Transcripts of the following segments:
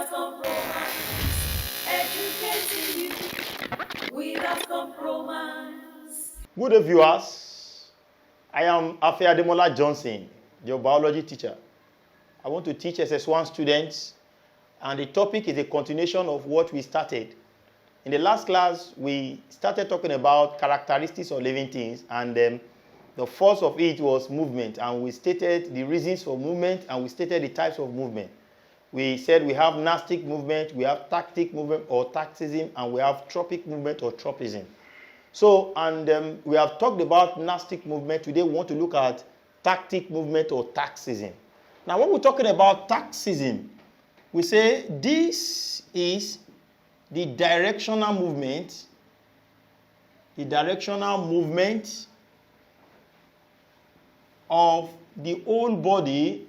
without compromise. Educating you without compromise. Good day, viewers. I am Afe Ademola Johnson, your biology teacher. I want to teach SS1 students, and the topic is a continuation of what we started. In the last class, we started talking about characteristics of living things, and the first of it was movement, and we stated the reasons for movement, and we stated the types of movement. We said we have nastic movement, we have tactic movement or taxism, and we have tropic movement or tropism. So, and we have talked about nastic movement. Today we want to look at tactic movement or taxism. Now, when we're talking about taxism, we say this is the directional movement of the whole body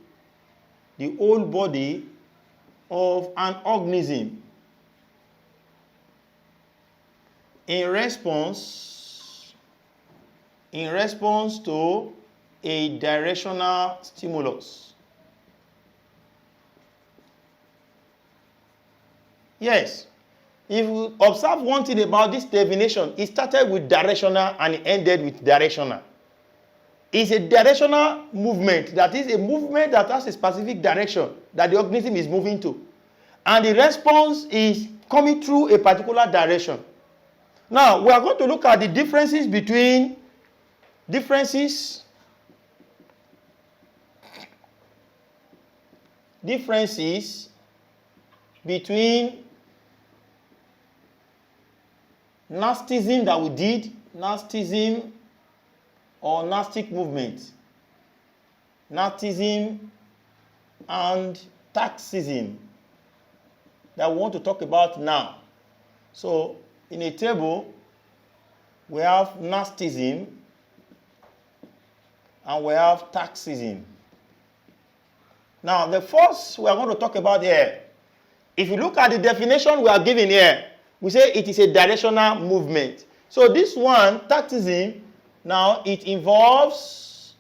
of an organism in response to a directional stimulus. Yes. If you observe one thing about this definition, it started with directional and it ended with directional. It's a directional movement, that is a movement that has a specific direction that the organism is moving to. And the response is coming through a particular direction. Now, we are going to look at the differences between nastism that we did, nastism or nastic movement, nastism and taxism that we want to talk about now. So, in a table, we have nastism and we have taxism. Now, the first we are going to talk about here, if you look at the definition we are given here, we say it is a directional movement. So this one, taxism, now it involves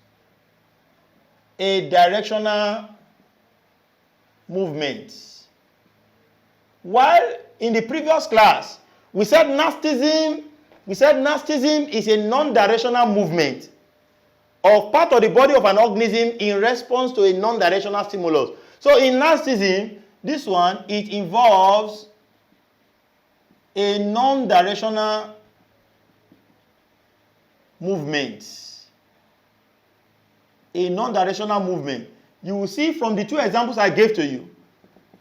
a directional movement. While in the previous class, we said nastism is a non-directional movement of part of the body of an organism in response to a non-directional stimulus. So in nastism, this one, it involves a non-directional movement. A non-directional movement. You will see from the two examples I gave to you.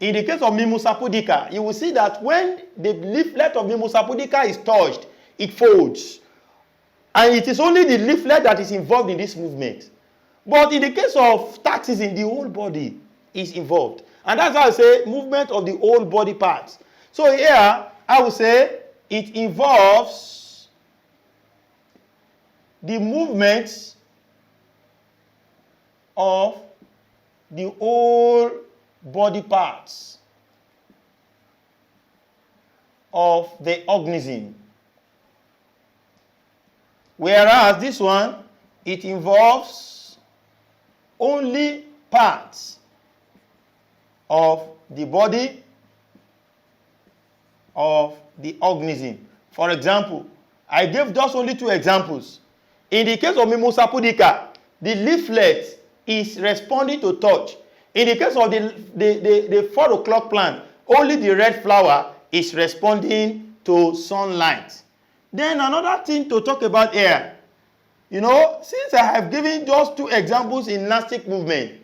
In the case of Mimosa pudica, you will see that when the leaflet of Mimosa pudica is touched, it folds. And it is only the leaflet that is involved in this movement. But in the case of taxism, the whole body is involved. And that's how I say movement of the whole body parts. So here, I will say it involves the movement of the whole body parts of the organism. Whereas this one, it involves only parts of the body of the organism. For example, I gave just only two examples. In the case of Mimosa pudica, the leaflet is responding to touch. In the case of the 4 o'clock plant, only the red flower is responding to sunlight. Then another thing to talk about here, you know, since I have given just two examples in nastic movement,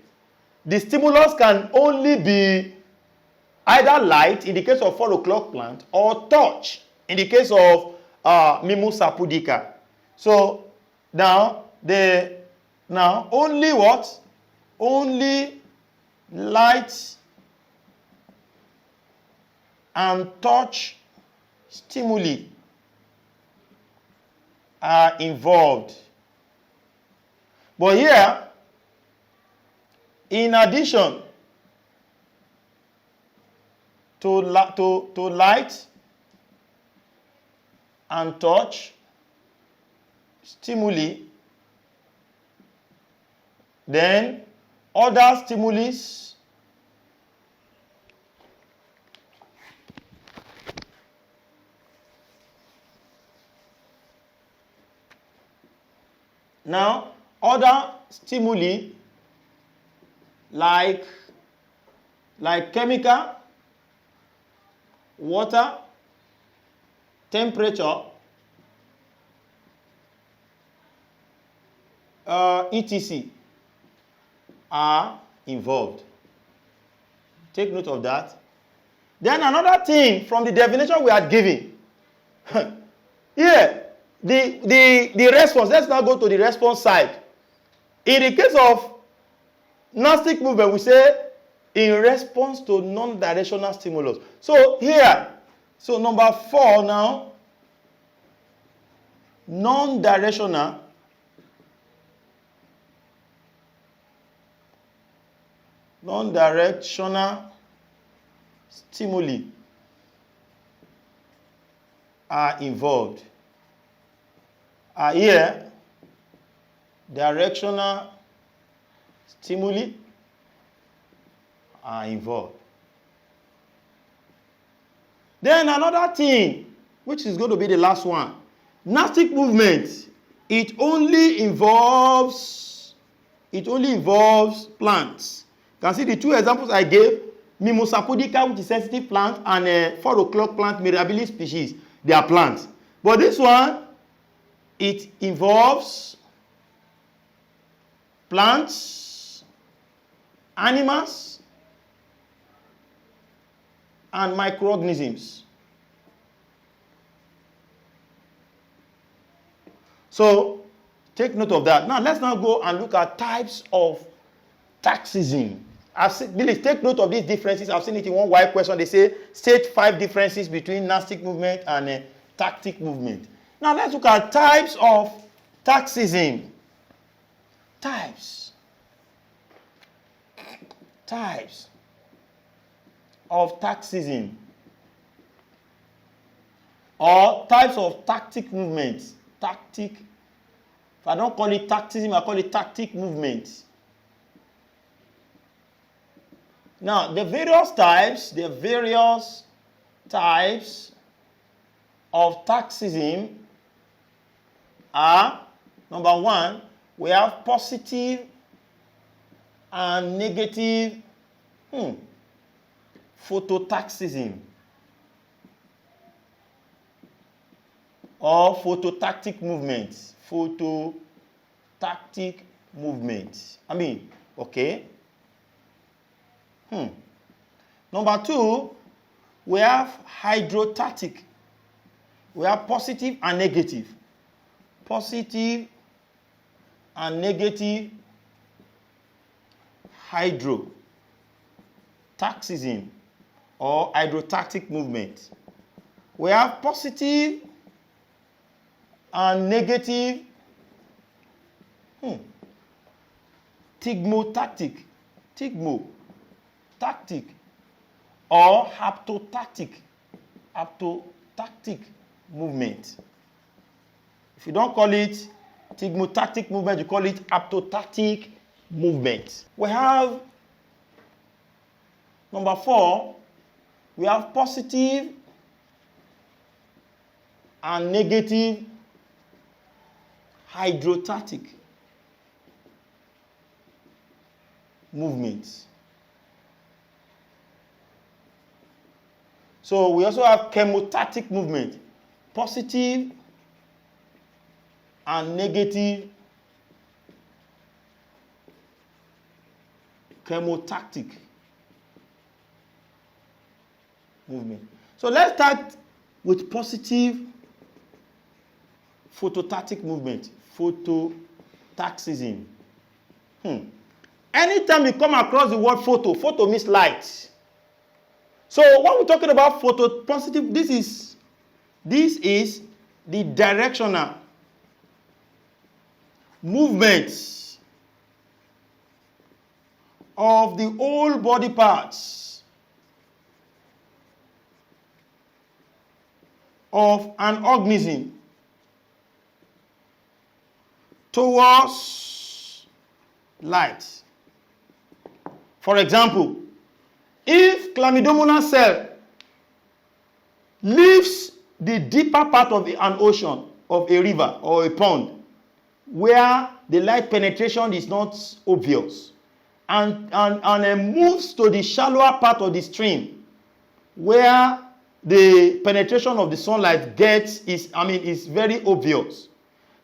the stimulus can only be either light in the case of 4 o'clock plant or touch in the case of Mimosa pudica. So now only what? Only light and touch stimuli are involved. But here, in addition to light and touch stimuli, then other stimuli Now, other stimuli like chemical, water, temperature, etc. are involved. Take note of that. Then another thing from the definition we had given. Here, the response. Let's now go to the response side. In the case of gnostic movement, we say in response to non-directional stimulus. So here, so number 4 now, non-directional stimuli are involved. Here, directional stimuli are involved. Then another thing, which is going to be the last one, gnostic movement, it only involves plants. You can see the 2 examples I gave, Mimosa pudica, which is sensitive plant, and 4 o'clock plant, mirabilis species. They are plants. But this one, it involves plants, animals, and microorganisms. So, take note of that. Now, let's now go and look at types of taxism. Please take note of these differences. I've seen it in one white question. They say, state 5 differences between gnostic movement and tactic movement. Now, let's look at types of taxism. Types of taxism, or types of tactic movements. If I don't call it taxism, I call it tactic movements. Now, the various types of taxism are, number 1, we have positive and negative phototaxism or phototactic movements. Phototactic movements. Okay. Number 2, we have hydrotactic. We have positive and negative. Positive and negative hydrotaxism or hydrotactic movement. We have positive and negative tigmotactic or haptotactic movement. If you don't call it tigmotactic movement, you call it haptotactic movement. We have number 4, we have positive and negative hydrotactic movements. So we also have chemotactic movement, positive and negative chemotactic movement. So let's start with positive phototactic movement, phototaxism. Anytime you come across the word photo means light. So when we're talking about photopositive, this is the directional movements of the whole body parts of an organism towards light. For example, if chlamydomonas cell leaves the deeper part of an ocean, of a river or a pond, where the light penetration is not obvious, and moves to the shallower part of the stream where the penetration of the sunlight is very obvious.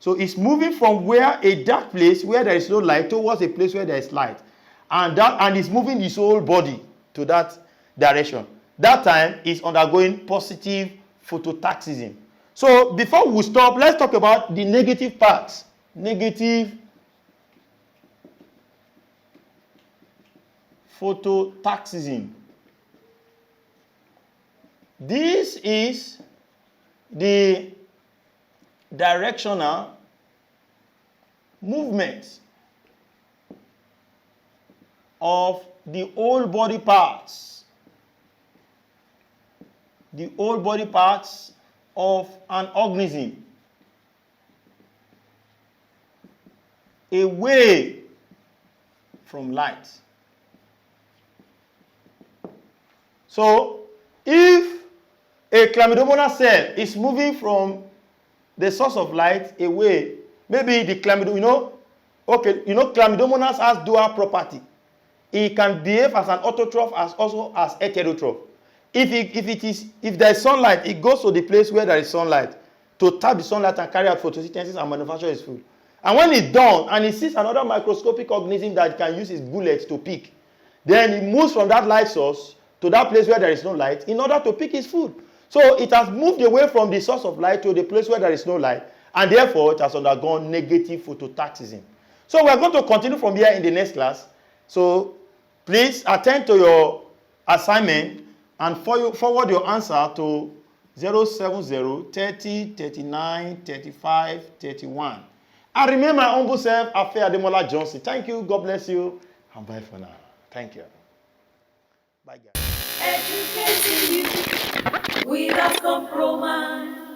So it's moving from where a dark place where there is no light towards a place where there is light, and it's moving his whole body to that direction. That time is undergoing positive phototaxism. So before we stop, let's talk about the negative parts. Negative phototaxism. This is the directional movement of the whole body parts. The whole body parts of an organism away from light. So, if a chlamydomonas cell is moving from the source of light away, maybe the chlamydomonas has dual property. It can behave as an autotroph as also as heterotroph. If there is sunlight, it goes to the place where there is sunlight to tap the sunlight and carry out photosynthesis and manufacture its food. And when it's done and it sees another microscopic organism that can use its bullets to pick, then it moves from that light source to that place where there is no light in order to pick its food. So it has moved away from the source of light to the place where there is no light, and therefore it has undergone negative phototaxism. So we are going to continue from here in the next class. So please attend to your assignment and forward your answer to 070 30 39 35 31. And remember my humble self, Afe Ademola Johnson. Thank you, God bless you, and bye for now. Thank you. Bye, guys. Educating you without compromise.